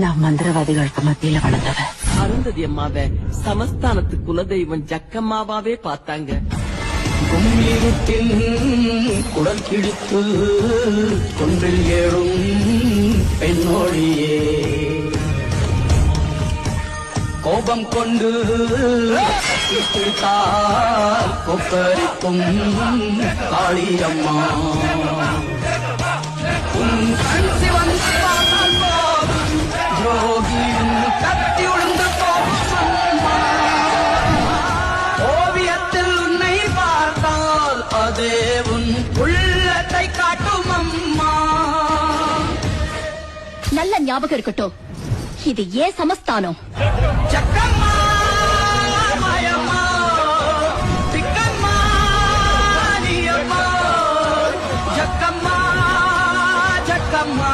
நான் மந்திரவாதிகளுக்கு மத்தியில வளர்ந்தவ. அருந்ததி அம்மாவை சமஸ்தானத்து குலதெய்வம் ஜக்கம்மாவாவே பார்த்தாங்க. கும்மிருட்டில் குடல் கிழித்து கொன்றில் ஏழும் பெண்ணோடியே கோபம் கொண்டு பிடித்தால் கொப்பரிக்கும் காளியம்மா உன் கண் சிவந்து பார்த்தால் போதும் துரோகியும் கத்தி உளுந்து போகும் ஓவியத்தில் உன்னை பார்த்தால் அதே உன் உள்ளத்தை காட்டும் அம்மா. நல்ல ஞாபகம் இருக்கட்டும், இது ஏன் சமஸ்தானம். ஜக்கம்மா மாயம்மா திக்கம்மா நீயம்மா ஜக்கம்மா ஜக்கம்மா